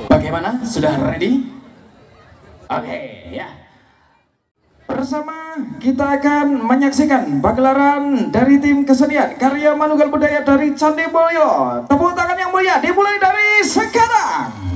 Bagaimana? Sudah ready? Oke, ya. Bersama kita akan menyaksikan pagelaran dari tim kesenian karya manunggal budaya dari Candi Mulyo. Tepuk tangan yang mulia dimulai dari sekarang.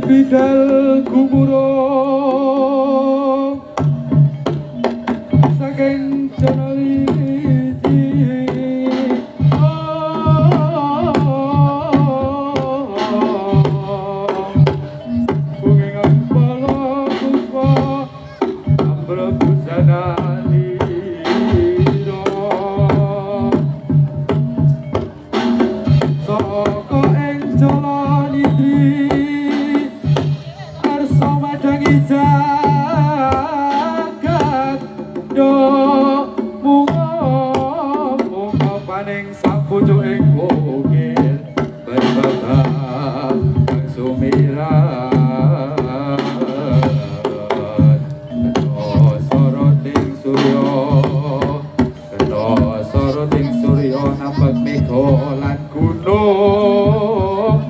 Bidal kumuro saking cenaliti kungingan pala puspa ambrep busana liro saka ing jalan idri jagat do mungo paning sapucuk ing bukit berbabak sumirat soroting surya nampak mega lan gunung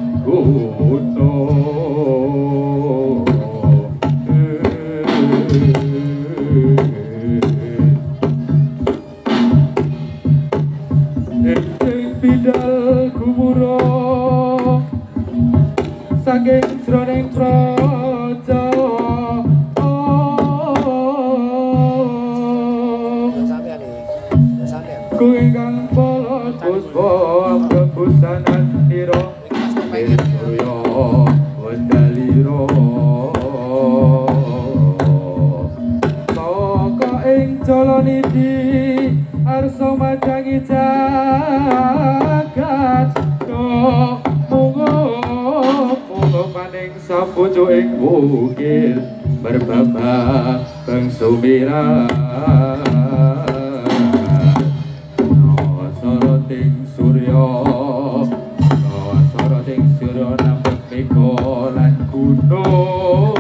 bidal kumuro saking jroning praja kuingkang pala puspa ambrep busanan nira surya wendalira saka ing jalaniti arsa madangi jagat do mungo paning sapucuk ing bukit berbabak bang sumirat soroting surya nampak mega lan gunung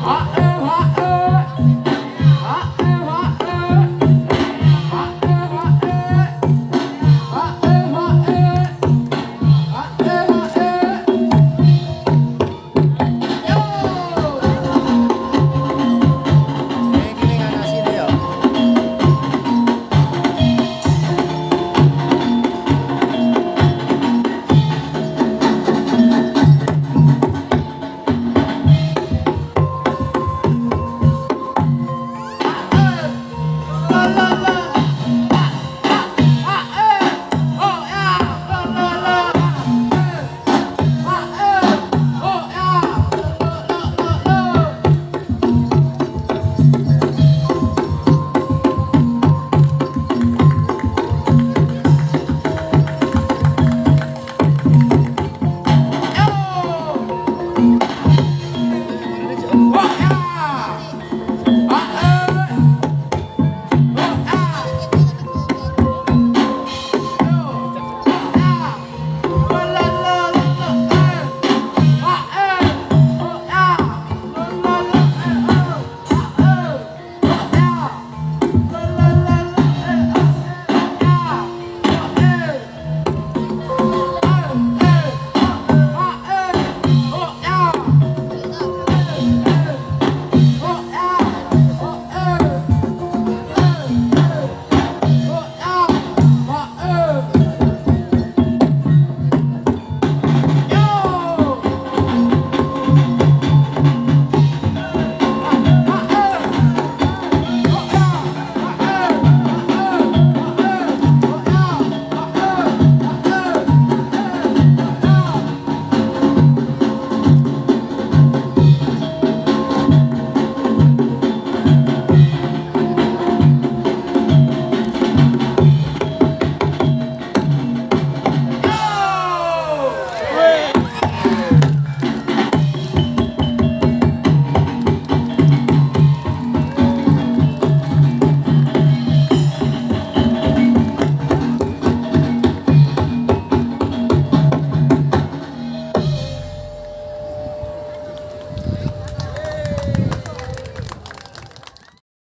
Wah!